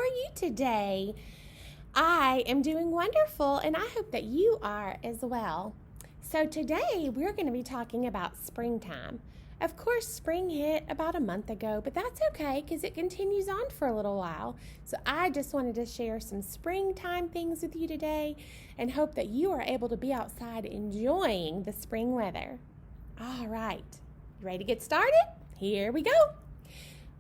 you today? I am doing wonderful, and I hope that you are as well. So today we're going to be talking about springtime. Of course, spring hit about a month ago, but that's okay because it continues on for a little while. So I just wanted to share some springtime things with you today and hope that you are able to be outside enjoying the spring weather. All right, you ready to get started? Here we go.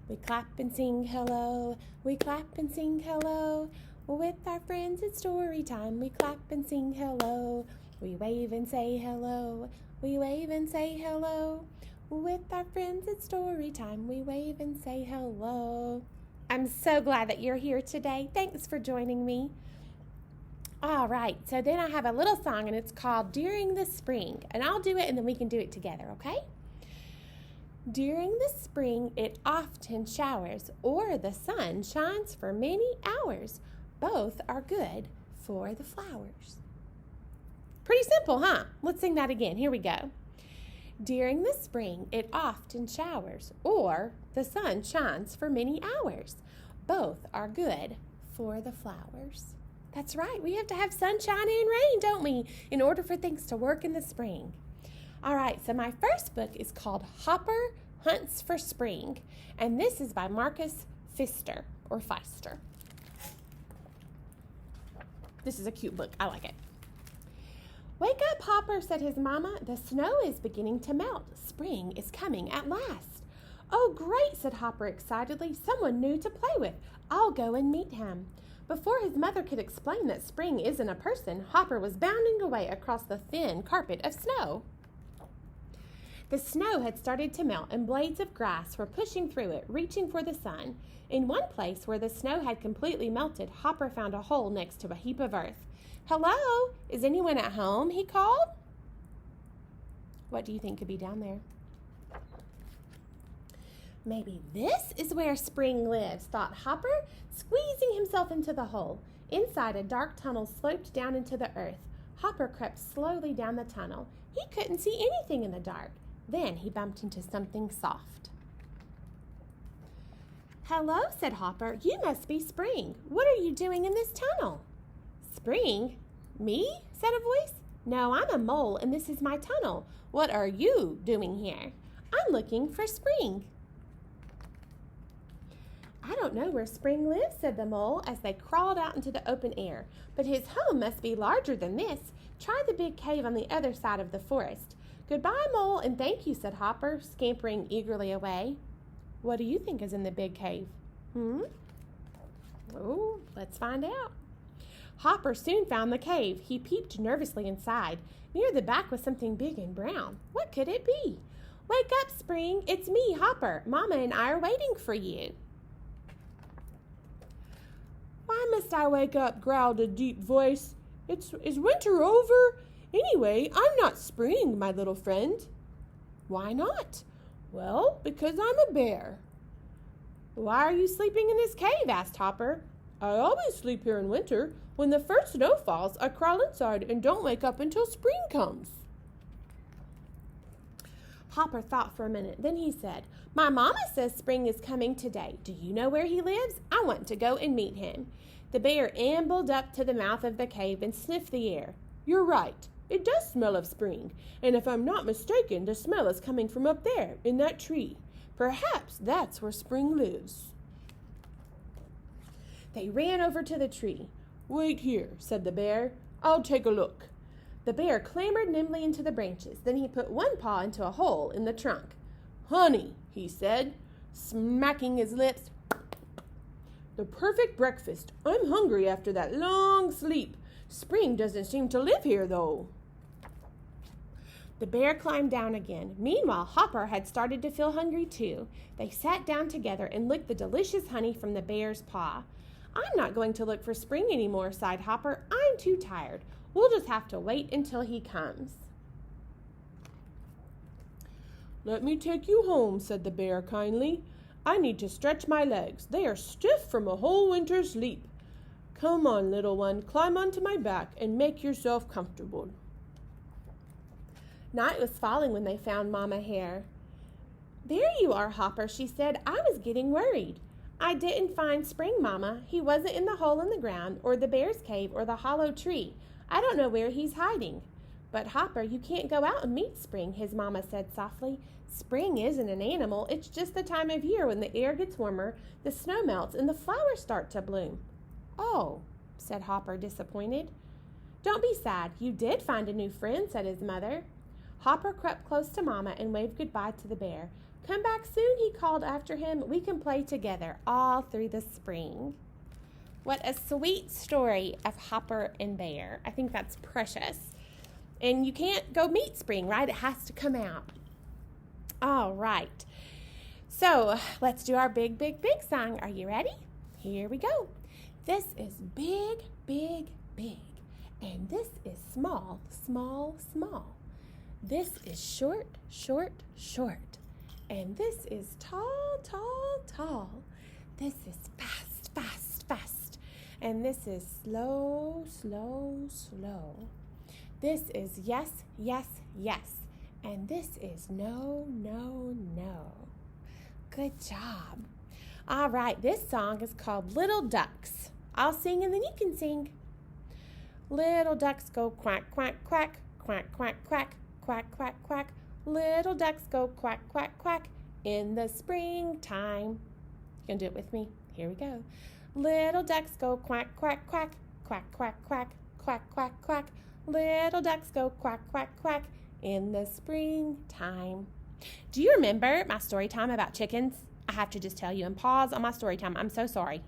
We clap and sing hello, we clap and sing hello. With our friends it's story time. We clap and sing hello, we wave and say hello, we wave and say hello. With our friends it's story time. We wave and say hello. I'm so glad that you're here today. Thanks for joining me. All right, so then I have a little song and it's called During the Spring. And I'll do it and then we can do it together, okay? During the spring it often showers, or the sun shines for many hours. Both are good for the flowers. Pretty simple, huh? Let's sing that again. Here we go. During the spring it often showers, or the sun shines for many hours. Both are good for the flowers. That's right, we have to have sunshine and rain, don't we, in order for things to work in the spring. All right, so my first book is called Hopper Hunts for Spring, and this is by Marcus Pfister, or Feister. This is a cute book. I like it. Wake up, Hopper, said his mama. The snow is beginning to melt. Spring is coming at last. Oh, great, said Hopper excitedly. Someone new to play with. I'll go and meet him. Before his mother could explain that spring isn't a person, Hopper was bounding away across the thin carpet of snow. The snow had started to melt, and blades of grass were pushing through it, reaching for the sun. In one place where the snow had completely melted, Hopper found a hole next to a heap of earth. Hello, is anyone at home? He called. What do you think could be down there? Maybe this is where spring lives, thought Hopper, squeezing himself into the hole. Inside, a dark tunnel sloped down into the earth. Hopper crept slowly down the tunnel. He couldn't see anything in the dark. Then he bumped into something soft. Hello, said Hopper. You must be Spring. What are you doing in this tunnel? Spring? Me? Said a voice. No, I'm a mole, and this is my tunnel. What are you doing here? I'm looking for Spring. I don't know where Spring lives, said the mole as they crawled out into the open air. But his home must be larger than this. Try the big cave on the other side of the forest. Goodbye, mole, and thank you, said Hopper, scampering eagerly away. What do you think is in the big cave? Oh, let's find out. Hopper soon found the cave. He peeped nervously inside. Near the back was something big and brown. What could it be? Wake up, Spring. It's me, Hopper. Mama and I are waiting for you. Why must I wake up? Growled a deep voice. Is winter over? Anyway, I'm not Spring, my little friend. Why not? Well, because I'm a bear. Why are you sleeping in this cave? Asked Hopper. I always sleep here in winter. When the first snow falls, I crawl inside and don't wake up until spring comes. Hopper thought for a minute. Then he said, My mama says spring is coming today. Do you know where he lives? I want to go and meet him. The bear ambled up to the mouth of the cave and sniffed the air. You're right. It does smell of spring, and if I'm not mistaken, the smell is coming from up there, in that tree. Perhaps that's where spring lives. They ran over to the tree. Wait here, said the bear. I'll take a look. The bear clambered nimbly into the branches. Then he put one paw into a hole in the trunk. Honey, he said, smacking his lips. The perfect breakfast. I'm hungry after that long sleep. Spring doesn't seem to live here, though. The bear climbed down again. Meanwhile, Hopper had started to feel hungry, too. They sat down together and licked the delicious honey from the bear's paw. I'm not going to look for Spring anymore, sighed Hopper. I'm too tired. We'll just have to wait until he comes. Let me take you home, said the bear kindly. I need to stretch my legs. They are stiff from a whole winter's sleep. Come on, little one, climb onto my back and make yourself comfortable. Night was falling when they found Mama Hare. There you are, Hopper, she said. I was getting worried. I didn't find Spring, Mama. He wasn't in the hole in the ground, or the bear's cave, or the hollow tree. I don't know where he's hiding. But Hopper, you can't go out and meet Spring, his mama said softly. Spring isn't an animal. It's just the time of year when the air gets warmer, the snow melts, and the flowers start to bloom. Oh, said Hopper, disappointed. Don't be sad. You did find a new friend, said his mother. Hopper crept close to Mama and waved goodbye to the bear. Come back soon, he called after him. We can play together all through the spring. What a sweet story of Hopper and Bear. I think that's precious. And you can't go meet Spring, right? It has to come out. All right. So let's do our big, big, big song. Are you ready? Here we go. This is big, big, big. And this is small, small, small. This is short, short, short. And this is tall, tall, tall. This is fast, fast, fast. And this is slow, slow, slow. This is yes, yes, yes. And this is no, no, no. Good job. All right, this song is called Little Ducks. I'll sing and then you can sing. Little ducks go quack, quack, quack, quack, quack, quack, quack, quack, quack. Little ducks go quack, quack, quack in the springtime. You can do it with me? Here we go. Little ducks go quack, quack, quack, quack, quack, quack, quack, quack, quack. Little ducks go quack, quack, quack in the springtime. Do you remember my story time about chickens? I have to just tell you and pause on my story time. I'm so sorry.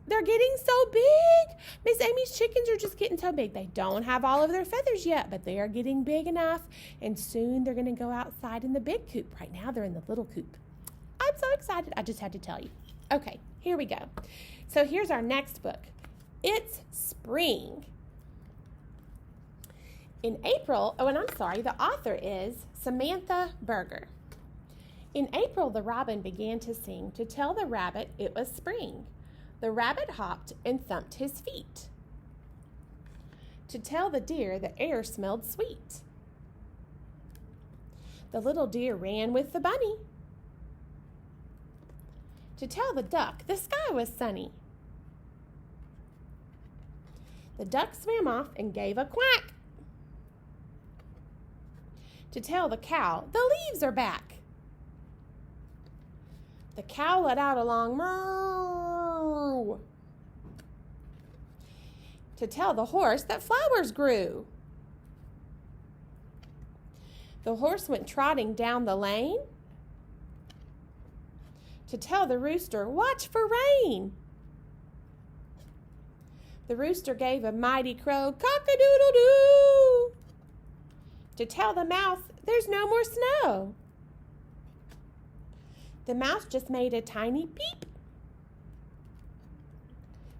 They're getting so big. Miss Amy's chickens are just getting so big. They don't have all of their feathers yet, but they are getting big enough. And soon they're going to go outside in the big coop. Right now they're in the little coop. I'm so excited. I just had to tell you. Okay, here we go. So here's our next book. It's spring. In April, the author is Samantha Berger. In April, the robin began to sing to tell the rabbit it was spring. The rabbit hopped and thumped his feet to tell the deer the air smelled sweet. The little deer ran with the bunny to tell the duck the sky was sunny. The duck swam off and gave a quack to tell the cow the leaves are back. The cow let out a long moo to tell the horse that flowers grew. The horse went trotting down the lane to tell the rooster, watch for rain. The rooster gave a mighty crow, cock-a-doodle-doo, to tell the mouse there's no more snow. The mouse just made a tiny peep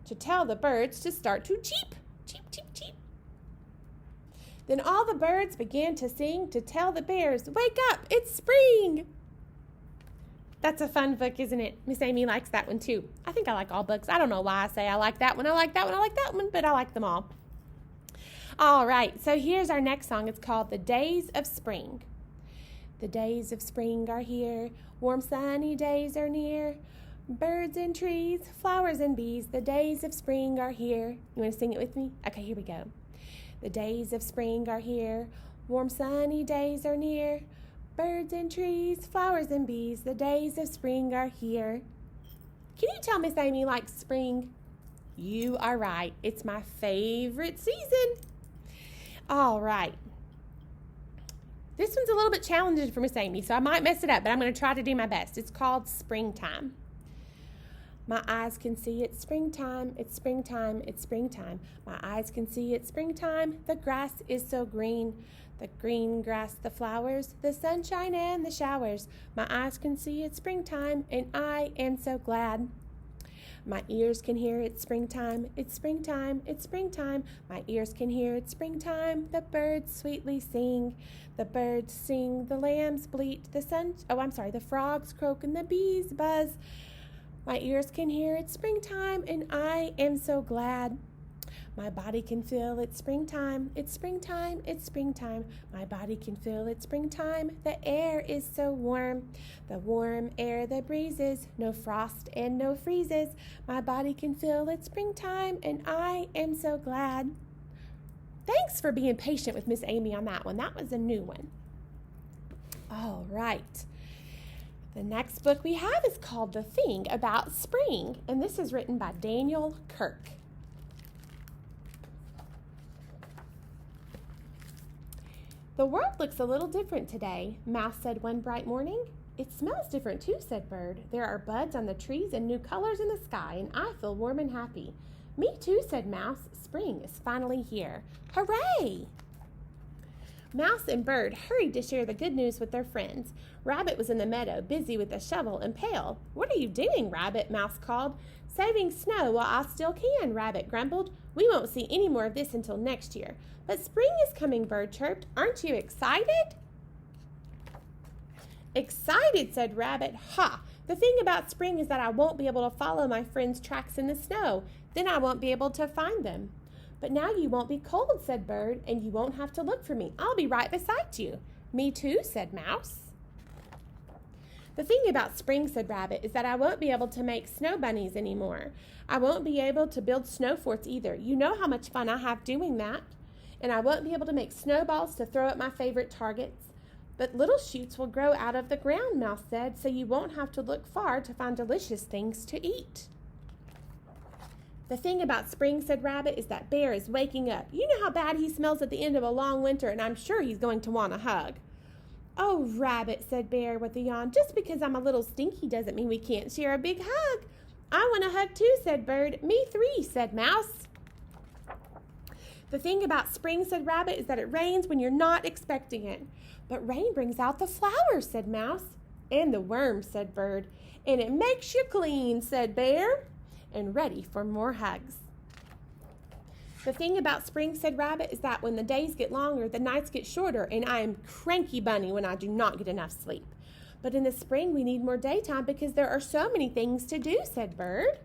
to tell the birds to start to cheep, cheep, cheep, cheep. Then all the birds began to sing to tell the bears, wake up, it's spring. That's a fun book, isn't it? Miss Amy likes that one too. I think I like all books. I don't know why I say I like that one, I like that one, I like that one, but I like them all. All right, so here's our next song. It's called The Days of Spring. The days of spring are here, warm sunny days are near. Birds and trees, flowers and bees, the days of spring are here. You want to sing it with me? Okay, here we go. The days of spring are here, warm sunny days are near. Birds and trees, flowers and bees, the days of spring are here. Can you tell Miss Amy likes spring? You are right. It's my favorite season. All right. This one's a little bit challenging for Miss Amy, so I might mess it up, but I'm going to try to do my best. It's called Springtime. My eyes can see it's springtime, it's springtime, it's springtime. My eyes can see it's springtime, the grass is so green. The green grass, the flowers, the sunshine and the showers. My eyes can see it's springtime, and I am so glad. My ears can hear it's springtime, it's springtime, it's springtime. My ears can hear it's springtime, the birds sweetly sing. The birds sing, the lambs bleat, the frogs croak and the bees buzz. My ears can hear it's springtime, and I am so glad. My body can feel it's springtime, it's springtime, it's springtime. My body can feel it's springtime. The air is so warm, the warm air that breezes, no frost and no freezes. My body can feel it's springtime, and I am so glad. Thanks for being patient with Miss Amy on that one. That was a new one. All right. The next book we have is called The Thing About Spring, and this is written by Daniel Kirk. The world looks a little different today, Mouse said one bright morning. It smells different too, said Bird. There are buds on the trees and new colors in the sky, and I feel warm and happy. Me too, said Mouse. Spring is finally here. Hooray! Mouse and Bird hurried to share the good news with their friends. Rabbit was in the meadow, busy with a shovel and pail. What are you doing, Rabbit? Mouse called. Saving snow while I still can, Rabbit grumbled. We won't see any more of this until next year. But spring is coming, Bird chirped. Aren't you excited? Excited, said Rabbit. Ha! The thing about spring is that I won't be able to follow my friends' tracks in the snow. Then I won't be able to find them. But now you won't be cold, said Bird, and you won't have to look for me. I'll be right beside you. Me too, said Mouse. The thing about spring, said Rabbit, is that I won't be able to make snow bunnies anymore. I won't be able to build snow forts either. You know how much fun I have doing that. And I won't be able to make snowballs to throw at my favorite targets. But little shoots will grow out of the ground, Mouse said, so you won't have to look far to find delicious things to eat. The thing about spring, said Rabbit, is that Bear is waking up. You know how bad he smells at the end of a long winter, and I'm sure he's going to want a hug. Oh, Rabbit, said Bear with a yawn, just because I'm a little stinky doesn't mean we can't share a big hug. I want a hug too, said Bird. Me three, said Mouse. The thing about spring, said Rabbit, is that it rains when you're not expecting it. But rain brings out the flowers, said Mouse. And the worms, said Bird. And it makes you clean, said Bear. And ready for more hugs. The thing about spring, said Rabbit, is that when the days get longer, the nights get shorter, and I am cranky bunny when I do not get enough sleep. But in the spring, we need more daytime because there are so many things to do, said Bird.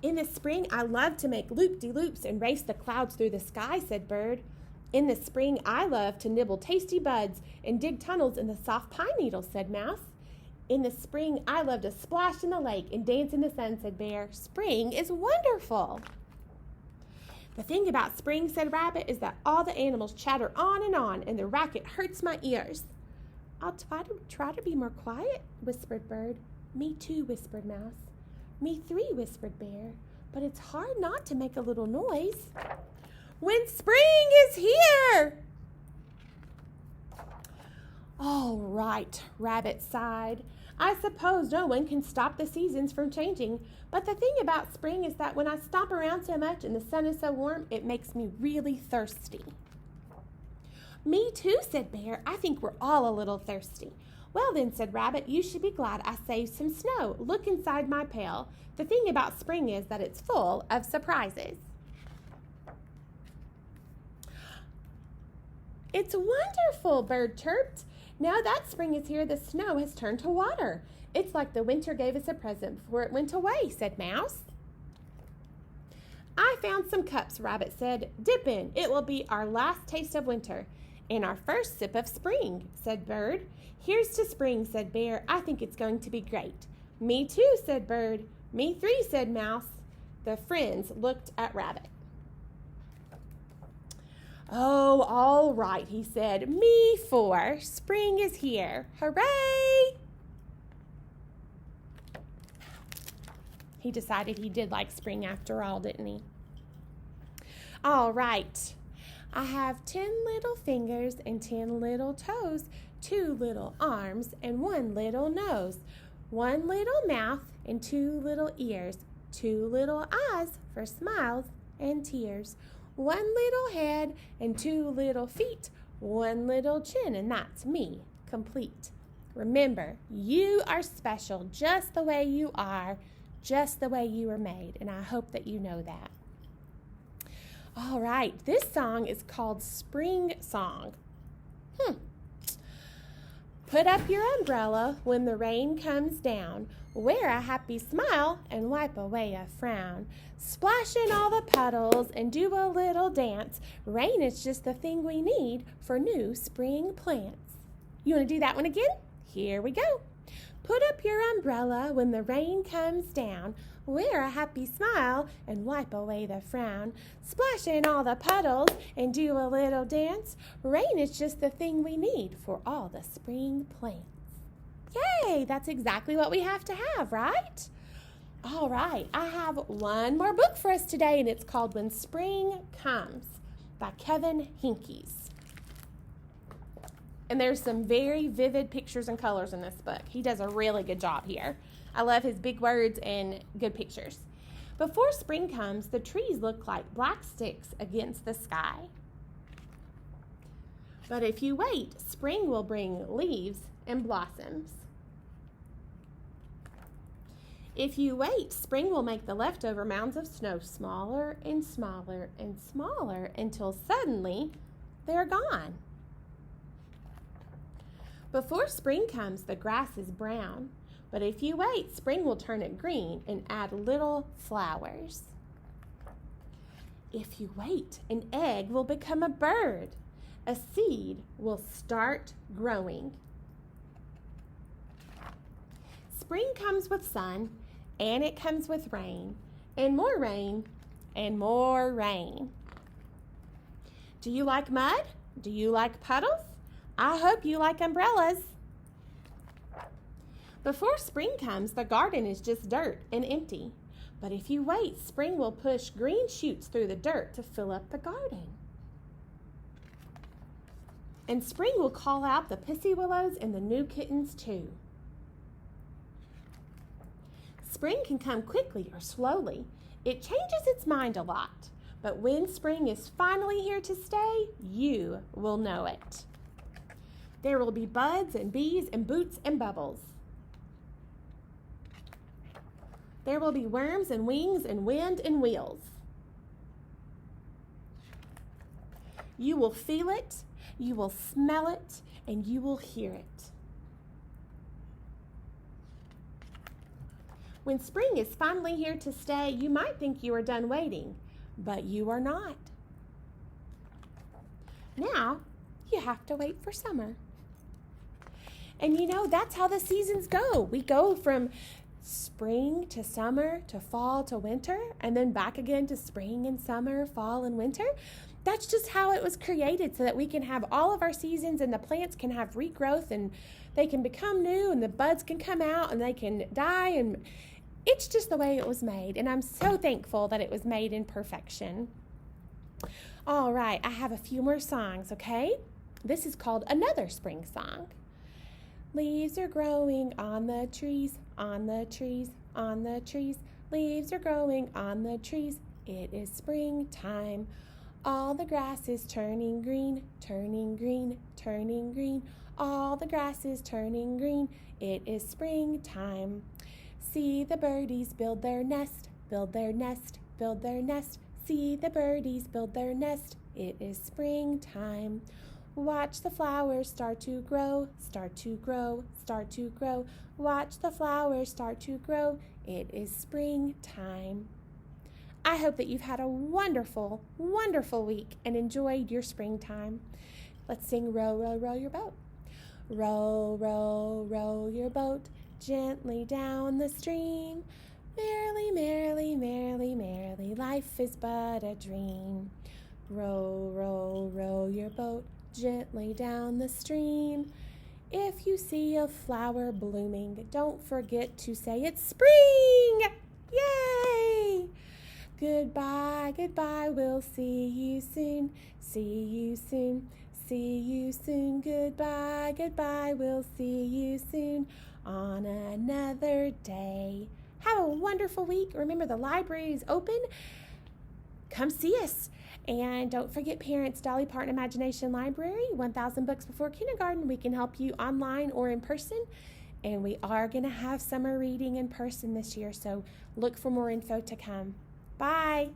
In the spring, I love to make loop-de-loops and race the clouds through the sky, said Bird. In the spring, I love to nibble tasty buds and dig tunnels in the soft pine needles, said Mouse. In the spring, I love to splash in the lake and dance in the sun, said Bear. Spring is wonderful. The thing about spring, said Rabbit, is that all the animals chatter on, and the racket hurts my ears. I'll try to be more quiet, whispered Bird. Me too, whispered Mouse. Me three, whispered Bear. But it's hard not to make a little noise. When spring is here! All right, Rabbit sighed. I suppose no one can stop the seasons from changing, but the thing about spring is that when I stomp around so much and the sun is so warm, it makes me really thirsty. Me too, said Bear. I think we're all a little thirsty. Well then, said Rabbit, you should be glad I saved some snow. Look inside my pail. The thing about spring is that it's full of surprises. It's wonderful, Bird chirped. Now that spring is here, the snow has turned to water. It's like the winter gave us a present before it went away, said Mouse. I found some cups, Rabbit said. Dip in. It will be our last taste of winter. And our first sip of spring, said Bird. Here's to spring, said Bear. I think it's going to be great. Me too, said Bird. Me three, said Mouse. The friends looked at Rabbit. Oh, all right, he said. Me four. Spring is here. Hooray! He decided he did like spring after all, didn't he? All right. I have 10 little fingers and 10 little toes, 2 little arms and 1 little nose, 1 little mouth and 2 little ears, 2 little eyes for smiles and tears, 1 little head and 2 little feet, 1 little chin, and that's me, complete. Remember, you are special just the way you are, just the way you were made, and I hope that you know that. All right, this song is called Spring Song. Put up your umbrella when the rain comes down. Wear a happy smile and wipe away a frown. Splash in all the puddles and do a little dance. Rain is just the thing we need for new spring plants. You want to do that one again? Here we go. Put up your umbrella when the rain comes down. Wear a happy smile and wipe away the frown. Splash in all the puddles and do a little dance. Rain is just the thing we need for all the spring plants. Yay! That's exactly what we have to have, right? All right, I have one more book for us today, and it's called When Spring Comes by Kevin Henkes. And there's some very vivid pictures and colors in this book. He does a really good job here. I love his big words and good pictures. Before spring comes, the trees look like black sticks against the sky. But if you wait, spring will bring leaves and blossoms. If you wait, spring will make the leftover mounds of snow smaller and smaller and smaller until suddenly they're gone. Before spring comes, the grass is brown. But if you wait, spring will turn it green and add little flowers. If you wait, an egg will become a bird. A seed will start growing. Spring comes with sun, and it comes with rain, and more rain, and more rain. Do you like mud? Do you like puddles? I hope you like umbrellas. Before spring comes, the garden is just dirt and empty. But if you wait, spring will push green shoots through the dirt to fill up the garden. And spring will call out the pussy willows and the new kittens too. Spring can come quickly or slowly. It changes its mind a lot. But when spring is finally here to stay, you will know it. There will be buds and bees and boots and bubbles. There will be worms and wings and wind and wheels. You will feel it, you will smell it, and you will hear it. When spring is finally here to stay, you might think you are done waiting, but you are not. Now, you have to wait for summer. And you know, that's how the seasons go. We go from spring to summer to fall to winter, and then back again to spring and summer, fall and winter. That's just how it was created, so that we can have all of our seasons and the plants can have regrowth and they can become new and the buds can come out and they can die, and it's just the way it was made. And I'm so thankful that it was made in perfection. All right, I have a few more songs, okay? This is called Another Spring Song. Leaves are growing on the trees, on the trees, on the trees. Leaves are growing on the trees. It is springtime. All the grass is turning green, turning green, turning green. All the grass is turning green. It is springtime. See the birdies build their nest, build their nest, build their nest. See the birdies build their nest. It is springtime. Watch the flowers start to grow, start to grow, start to grow. Watch the flowers start to grow. It is springtime. I hope that you've had a wonderful, wonderful week and enjoyed your springtime. Let's sing Row, Row, Row Your Boat. Row, row, row your boat gently down the stream. Merrily, merrily, merrily, merrily, life is but a dream. Row, row, row your boat gently down the stream. If you see a flower blooming, don't forget to say it's spring! Yay! Goodbye, goodbye, we'll see you soon. See you soon, see you soon. Goodbye, goodbye, we'll see you soon on another day. Have a wonderful week. Remember, the library is open. Come see us. And don't forget, parents, Dolly Parton Imagination Library, 1,000 books before kindergarten. We can help you online or in person. And we are going to have summer reading in person this year, so look for more info to come. Bye.